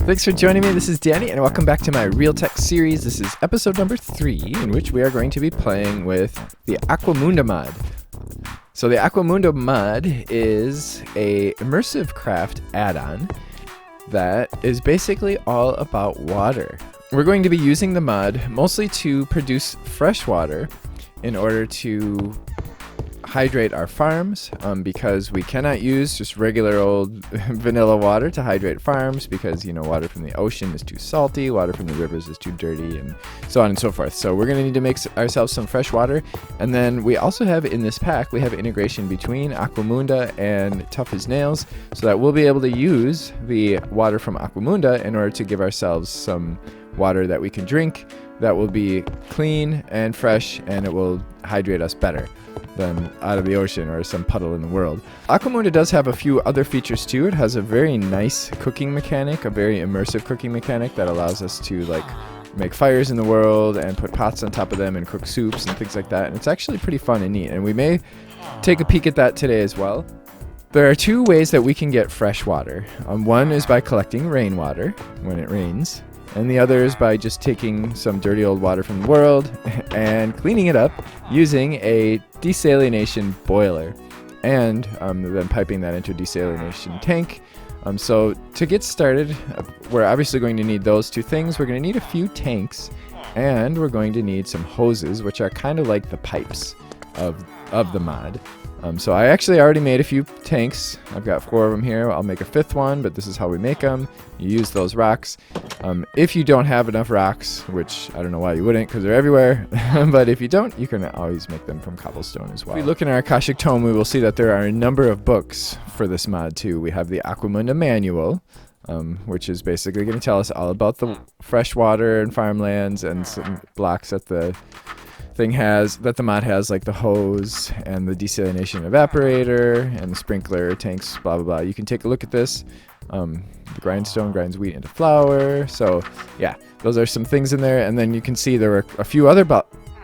Thanks for joining me. This is Danny, and welcome back to my Real Tech series. This is episode number 3, in which we are going to be playing with the Aqua Munda mod. So the Aqua Munda mod is a ImmersiveCraft add-on that is basically all about water. We're going to be using the mod mostly to produce fresh water in order to hydrate our farms, because we cannot use just regular old vanilla water to hydrate farms because, you know, water from the ocean is too salty, water from the rivers is too dirty, and so on and so forth. So we're going to need to make ourselves some fresh water. And then we also have in this pack, we have integration between Aqua Munda and Tough as Nails, so that we'll be able to use the water from Aqua Munda in order to give ourselves some water that we can drink that will be clean and fresh, and it will hydrate us better than out of the ocean or some puddle in the world. Aqua Munda does have a few other features too. It has a very nice cooking mechanic, a very immersive cooking mechanic that allows us to like make fires in the world and put pots on top of them and cook soups and things like that. And it's actually pretty fun and neat. And we may take a peek at that today as well. There are 2 ways that we can get fresh water. One is by collecting rainwater when it rains, and the other is by just taking some dirty old water from the world and cleaning it up using a desalination boiler, and then piping that into a desalination tank. So to get started, we're obviously going to need those 2 things. We're going to need a few tanks, and we're going to need some hoses, which are kind of like the pipes of the mod. So I actually already made a few tanks. I've got 4 of them here. I'll make a 5th one, but this is how we make them. You use those rocks. If you don't have enough rocks, which I don't know why you wouldn't because they're everywhere, but if you don't, you can always make them from cobblestone as well. If we look in our Akashic Tome, we will see that there are a number of books for this mod too. We have the Aqua Munda manual, which is basically going to tell us all about the fresh water and farmlands and some blocks that the the mod has, like the hose and the desalination evaporator and the sprinkler tanks, blah blah blah. You can take a look at this. The grindstone grinds wheat into flour. So yeah, those are some things in there. And then you can see there are a few other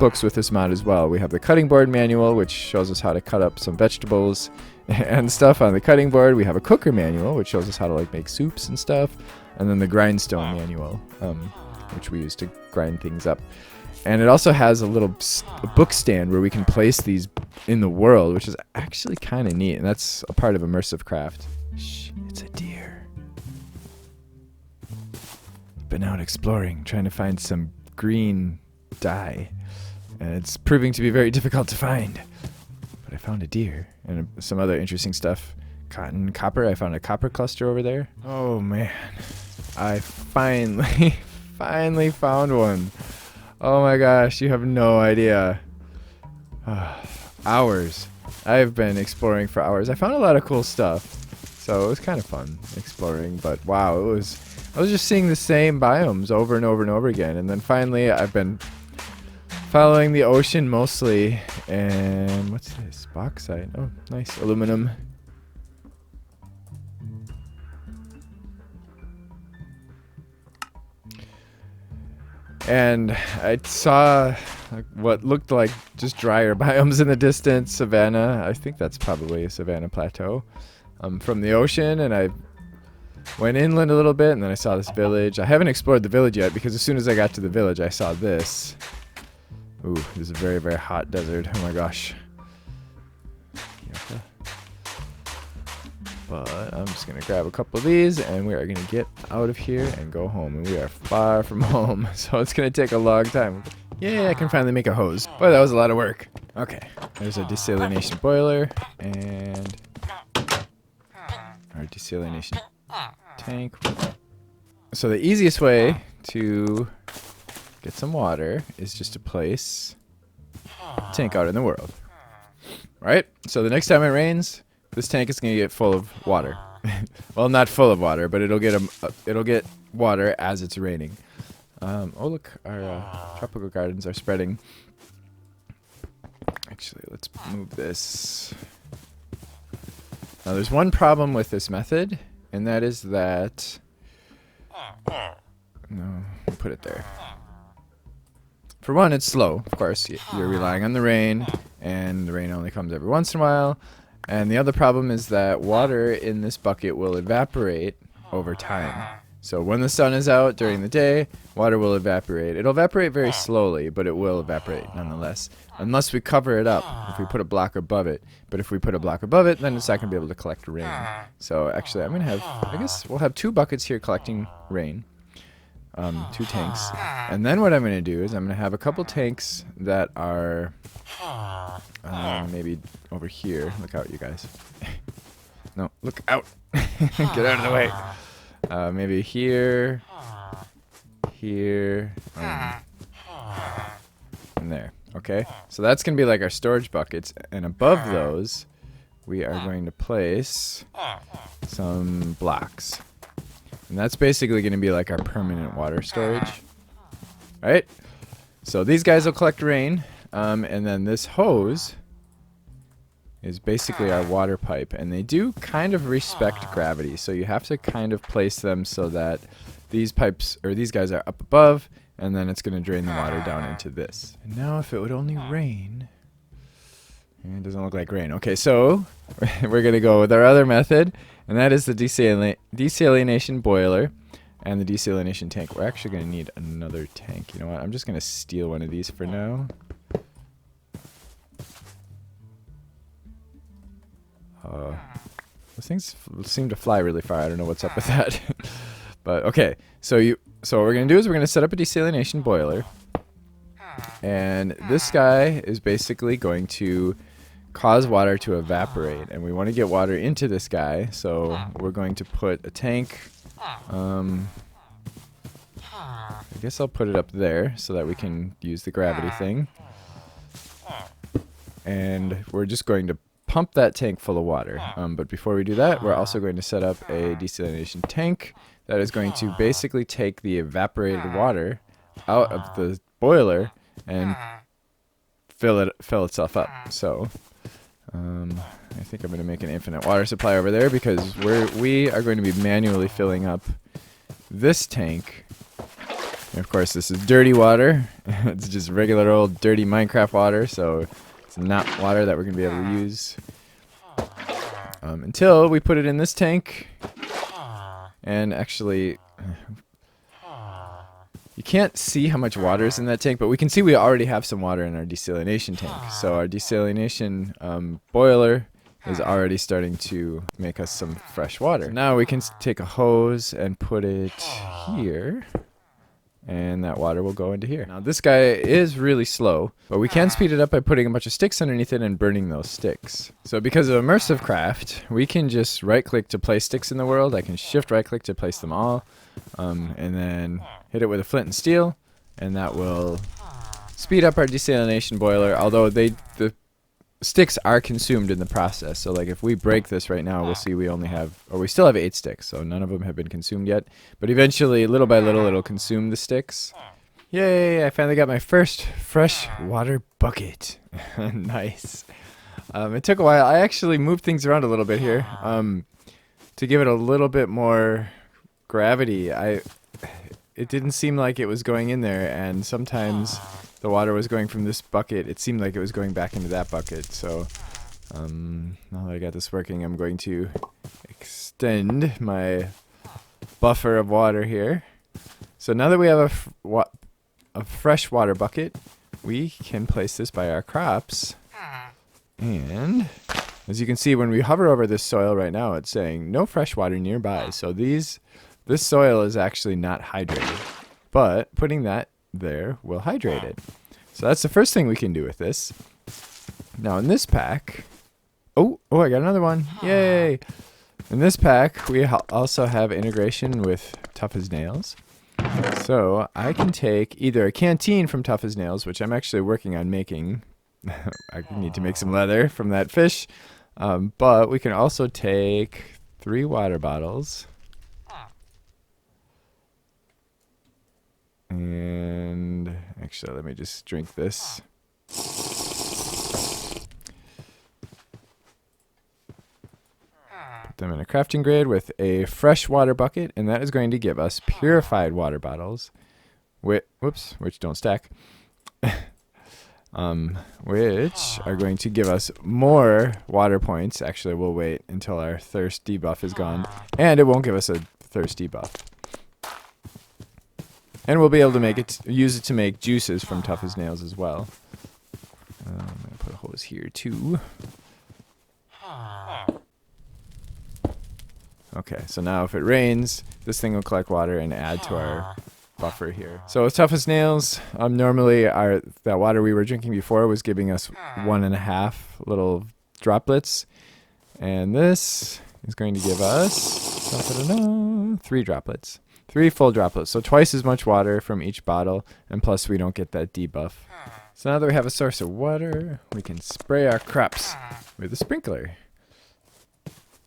books with this mod as well. We have the cutting board manual, which shows us how to cut up some vegetables and stuff on the cutting board. We have a cooker manual, which shows us how to like make soups and stuff. And then the grindstone manual, which we use to grind things up. And it also has a little book stand where we can place these in the world, which is actually kind of neat. And that's a part of ImmersiveCraft. Shh, it's a deer. Been out exploring, trying to find some green dye. And it's proving to be very difficult to find. But I found a deer and some other interesting stuff. Cotton, copper. I found a copper cluster over there. Oh, man. I finally found one. Oh my gosh, you have no idea. Hours. I've been exploring for hours. I found a lot of cool stuff, so it was kind of fun exploring, but wow, I was just seeing the same biomes over and over and over again, and then finally I've been following the ocean mostly, and what's this? Bauxite. Oh, nice. Aluminum. And I saw what looked like just drier biomes in the distance, savanna. I think that's probably a savanna plateau from the ocean. And I went inland a little bit, and then I saw this village. I haven't explored the village yet because as soon as I got to the village, I saw this. Ooh, this is a very, very hot desert. Oh my gosh. But I'm just going to grab a couple of these, and we are going to get out of here and go home. And we are far from home, so it's going to take a long time. Yeah, I can finally make a hose. Boy, that was a lot of work. Okay, there's a desalination boiler, and our desalination tank. So the easiest way to get some water is just to place a tank out in the world. Right? So the next time it rains, this tank is going to get full of water. Well, not full of water, but it'll get water as it's raining. Oh, look, our tropical gardens are spreading. Actually, let's move this. Now, there's one problem with this method, and that is that... No, we'll put it there. For one, it's slow. Of course, you're relying on the rain, and the rain only comes every once in a while. And the other problem is that water in this bucket will evaporate over time. So when the sun is out during the day, water will evaporate. It'll evaporate very slowly, but it will evaporate nonetheless. Unless we cover it up, if we put a block above it. But if we put a block above it, then it's not going to be able to collect rain. So actually, I'm going to have, I guess we'll have 2 buckets here collecting rain. 2 tanks. And then what I'm going to do is I'm going to have a couple tanks that are maybe over here. Look out, you guys. No, look out. Get out of the way. Maybe here, here, and there. Okay, so that's going to be like our storage buckets, and above those, we are going to place some blocks. And that's basically going to be like our permanent water storage. Right? So these guys will collect rain, and then this hose is basically our water pipe, and they do kind of respect gravity, so you have to kind of place them so that these pipes, or these guys, are up above, and then it's going to drain the water down into this. And now if it would only rain. It doesn't look like rain. Okay, so we're going to go with our other method, and that is the desalination boiler and the desalination tank. We're actually going to need another tank. You know what? I'm just going to steal one of these for now. Those things seem to fly really far. I don't know what's up with that. But okay, so what we're going to do is we're going to set up a desalination boiler. And this guy is basically going to cause water to evaporate, and we want to get water into this guy, so we're going to put a tank. I guess I'll put it up there so that we can use the gravity thing. And we're just going to pump that tank full of water. But before we do that, we're also going to set up a desalination tank that is going to basically take the evaporated water out of the boiler and fill itself up. So I think I'm going to make an infinite water supply over there, because we are going to be manually filling up this tank. And of course, this is dirty water. It's just regular old dirty Minecraft water, so it's not water that we're going to be able to use until we put it in this tank. And actually, you can't see how much water is in that tank, but we can see we already have some water in our desalination tank. So our desalination boiler is already starting to make us some fresh water. So now we can take a hose and put it here, and that water will go into here. Now this guy is really slow, but we can speed it up by putting a bunch of sticks underneath it and burning those sticks. So because of ImmersiveCraft, we can just right click to place sticks in the world. I can shift right click to place them all, and then hit it with a flint and steel, and that will speed up our desalination boiler, although the sticks are consumed in the process. So like if we break this right now, we'll see we still have 8 sticks, so none of them have been consumed yet. But eventually, little by little, it'll consume the sticks. Yay, I finally got my first fresh water bucket. Nice. It took a while. I actually moved things around a little bit here to give it a little bit more gravity. It didn't seem like it was going in there, and sometimes the water was going from this bucket. It seemed like it was going back into that bucket. So now that I got this working, I'm going to extend my buffer of water here. So now that we have a fresh water bucket, we can place this by our crops. And as you can see, when we hover over this soil right now, it's saying no fresh water nearby. So this soil is actually not hydrated, but putting that there will hydrate it. So that's the first thing we can do with this. Now in this pack, oh, I got another one. Yay! In this pack, we also have integration with Tough as Nails. So I can take either a canteen from Tough as Nails, which I'm actually working on making. I need to make some leather from that fish. But we can also take 3 water bottles. And actually, let me just drink this. Put them in a crafting grid with a fresh water bucket, and that is going to give us purified water bottles, which don't stack, which are going to give us more water points. Actually, we'll wait until our thirst debuff is gone, and it won't give us a thirst debuff. And we'll be able to make it, use it to make juices from tough as nails as well. I'm gonna put a hose here too. Okay, so now if it rains, this thing will collect water and add to our buffer here. So with tough as nails, normally that water we were drinking before was giving us 1.5 little droplets, and this is going to give us 3 droplets. 3 full droplets, so twice as much water from each bottle, and plus we don't get that debuff. So now that we have a source of water, we can spray our crops with a sprinkler.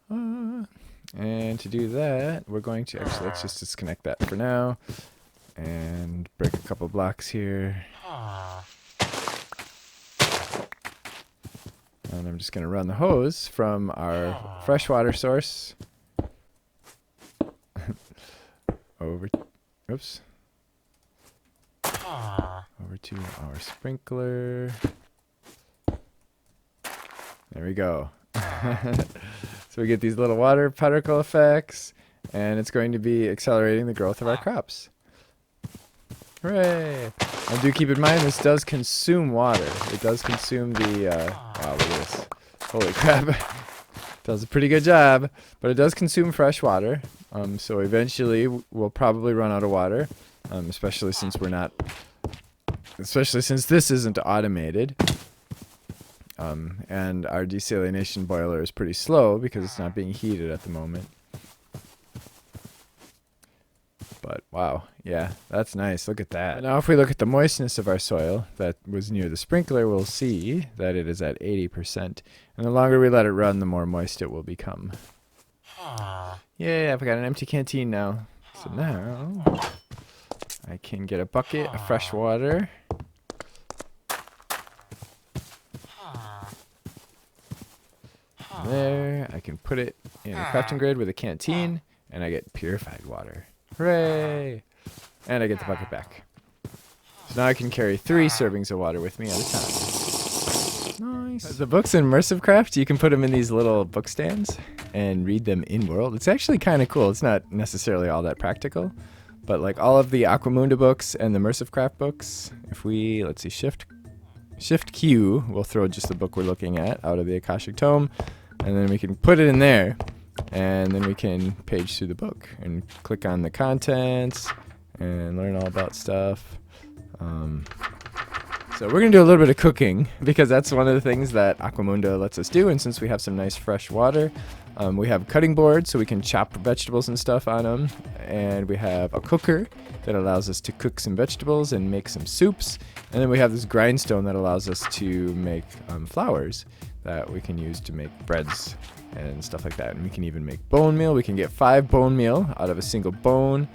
And to do that, we're going to actually, let's just disconnect that for now and break a couple blocks here. And I'm just going to run the hose from our freshwater source over to our sprinkler. There we go. So we get these little water particle effects, and it's going to be accelerating the growth of our crops. Hooray! And do keep in mind, this does consume water. It does consume the, wow, look at this. Holy crap. Does a pretty good job, but it does consume fresh water. So eventually we'll probably run out of water, especially since this isn't automated. And our desalination boiler is pretty slow because it's not being heated at the moment. But wow, yeah, that's nice. Look at that. Now if we look at the moistness of our soil that was near the sprinkler, we'll see that it is at 80%. And the longer we let it run, the more moist it will become. Yeah, I've got an empty canteen now. So now I can get a bucket of fresh water. There, I can put it in a crafting grid with a canteen, and I get purified water. Hooray! And I get the bucket back. So now I can carry 3 servings of water with me at a time. Nice. The books in ImmersiveCraft, you can put them in these little book stands and read them in world. It's actually kind of cool. It's not necessarily all that practical, but like all of the Aqua Munda books and the ImmersiveCraft books, if we, let's see, Shift Q, we'll throw just the book we're looking at out of the Akashic Tome, and then we can put it in there, and then we can page through the book and click on the contents and learn all about stuff. So we're going to do a little bit of cooking because that's one of the things that Aqua Munda lets us do, and since we have some nice fresh water, we have cutting boards so we can chop vegetables and stuff on them, and we have a cooker that allows us to cook some vegetables and make some soups, and then we have this grindstone that allows us to make flours that we can use to make breads and stuff like that. And we can even make bone meal. We can get 5 bone meal out of a single bone.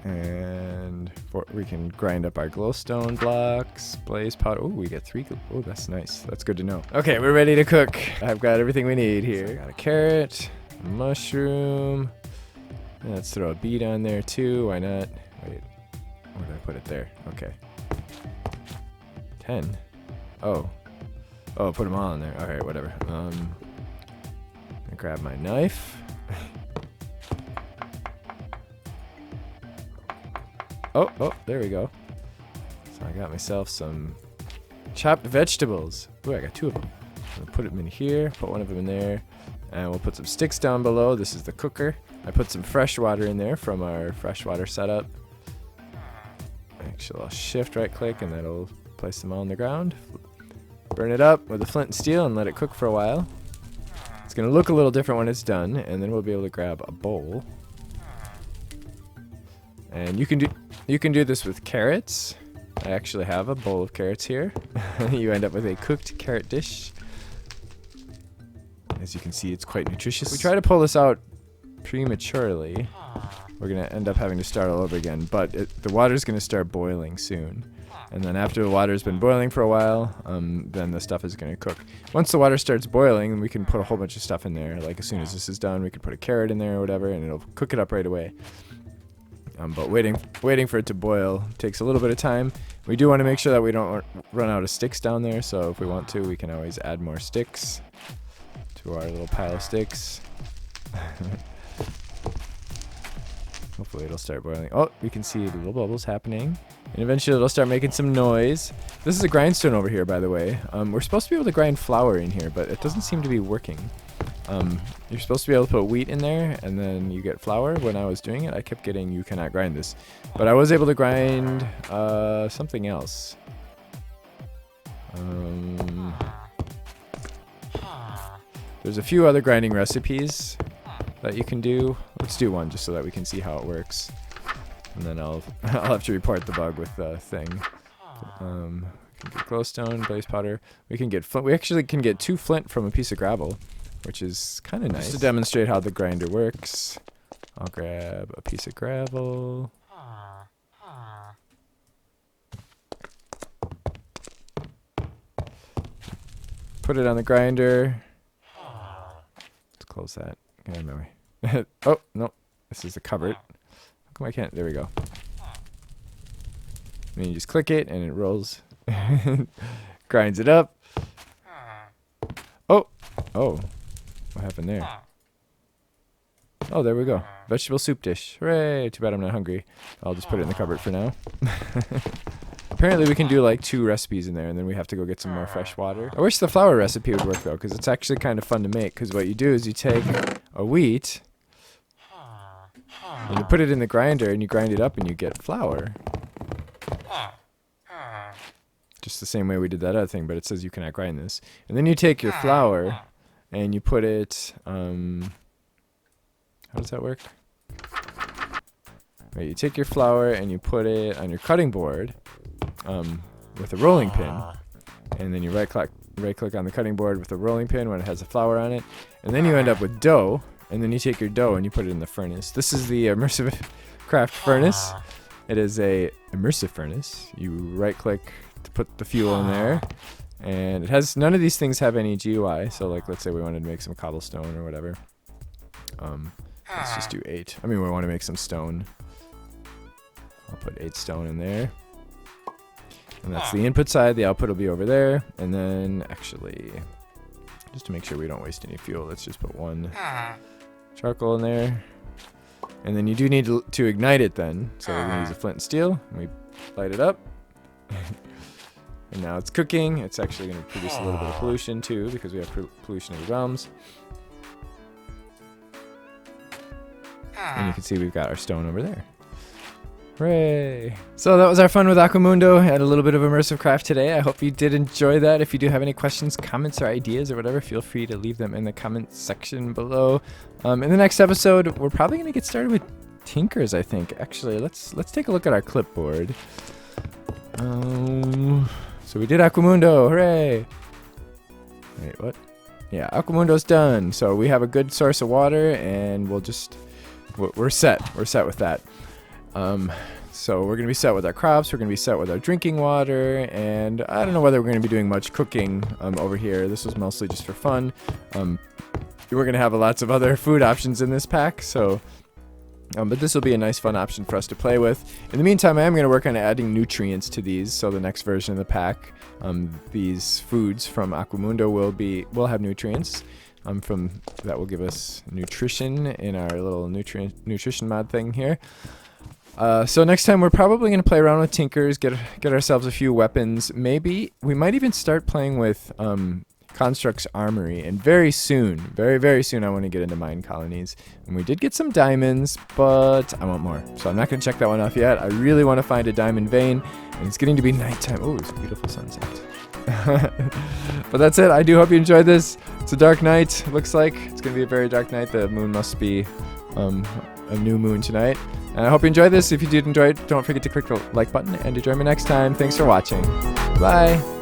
And we can grind up our glowstone blocks, blaze powder. Oh, we get 3. Oh, that's nice. That's good to know. Okay, we're ready to cook. I've got everything we need here. Got a carrot, a mushroom. Let's throw a beet on there too. Why not? Wait, where did I put it there? Okay. 10. Oh, put them all in there. All right, whatever. I grab my knife. Oh, there we go. So I got myself some chopped vegetables. Ooh, I got 2 of them. I'll put them in here, put one of them in there, and we'll put some sticks down below. This is the cooker. I put some fresh water in there from our freshwater setup. Actually, I'll shift right click and that'll place them all on the ground. Burn it up with a flint and steel and let it cook for a while. It's going to look a little different when it's done, and then we'll be able to grab a bowl. And you can do this with carrots. I actually have a bowl of carrots here. You end up with a cooked carrot dish. As you can see, it's quite nutritious. If we try to pull this out prematurely, we're going to end up having to start all over again, but the water's going to start boiling soon. And then after the water's been boiling for a while, then the stuff is going to cook. Once the water starts boiling, we can put a whole bunch of stuff in there. Like as soon as this is done, we can put a carrot in there or whatever, and it'll cook it up right away. But waiting for it to boil takes a little bit of time. We do want to make sure that we don't run out of sticks down there, so if we want to, we can always add more sticks to our little pile of sticks. Hopefully it'll start boiling. Oh, we can see little bubbles happening. And eventually it'll start making some noise. This is a grindstone over here, by the way. We're supposed to be able to grind flour in here, but it doesn't seem to be working. You're supposed to be able to put wheat in there, and then you get flour. When I was doing it, I kept getting, you cannot grind this. But I was able to grind something else. There's a few other grinding recipes that you can do. Let's do one just so that we can see how it works. And then I'll have to report the bug with the thing. We can get glowstone, blaze powder. We can get flint. We actually can get 2 flint from a piece of gravel, which is kind of nice. Just to demonstrate how the grinder works, I'll grab a piece of gravel. Put it on the grinder. Let's close that. Get out of my way. Oh, no. This is the cupboard. How come I can't? There we go. And then you just click it and it rolls. Grinds it up. Oh. Oh. What happened there? Oh, there we go. Vegetable soup dish. Hooray. Too bad I'm not hungry. I'll just put it in the cupboard for now. Apparently we can do like 2 recipes in there, and then we have to go get some more fresh water. I wish the flour recipe would work though, because it's actually kind of fun to make. Because what you do is you take a wheat and you put it in the grinder and you grind it up and you get flour. Just the same way we did that other thing, but it says you cannot grind this. And then you take your flour and you put it, how does that work? Right, you take your flour and you put it on your cutting board with a rolling pin, and then you right click on the cutting board with a rolling pin when it has the flour on it, and then you end up with dough, and then you take your dough and you put it in the furnace. This is the ImmersiveCraft furnace. It is a immersive furnace. You right click to put the fuel in there, and it has, none of these things have any GUI, so like let's say we wanted to make some cobblestone or whatever. Let's just do 8. I mean, we want to make some stone. I'll put 8 stone in there. And that's the input side. The output will be over there. And then, actually, just to make sure we don't waste any fuel, let's just put 1 charcoal in there. And then you do need to ignite it then. So we're going to use a flint and steel. And we light it up. And now it's cooking. It's actually going to produce a little bit of pollution too, because we have pollution in the realms. And you can see we've got our stone over there. Hooray! So that was our fun with Aqua Munda. Had a little bit of ImmersiveCraft today. I hope you did enjoy that. If you do have any questions, comments, or ideas, or whatever, feel free to leave them in the comments section below. In the next episode, we're probably going to get started with Tinkers, I think. Actually, let's take a look at our clipboard. So we did Aqua Munda. Hooray! Wait, what? Yeah, Aqua Munda's done. So we have a good source of water, and we're set. We're set with that. So we're going to be set with our crops, we're going to be set with our drinking water, and I don't know whether we're going to be doing much cooking over here. This was mostly just for fun. We're going to have lots of other food options in this pack, so but this will be a nice fun option for us to play with. In the meantime, I am going to work on adding nutrients to these, so the next version of the pack, these foods from Aqua Munda will have nutrients. That will give us nutrition in our little nutrition mod thing here. So next time we're probably going to play around with Tinkers, get ourselves a few weapons. Maybe we might even start playing with Construct's Armory, and very soon, very, very soon, I want to get into mine colonies. And we did get some diamonds, but I want more. So I'm not going to check that one off yet. I really want to find a diamond vein, and it's getting to be nighttime. Oh, it's a beautiful sunset. But that's it. I do hope you enjoyed this. It's a dark night. Looks like it's going to be a very dark night. The moon must be a new moon tonight. And I hope you enjoyed this. If you did enjoy it, don't forget to click the like button and to join me next time. Thanks for watching. Bye.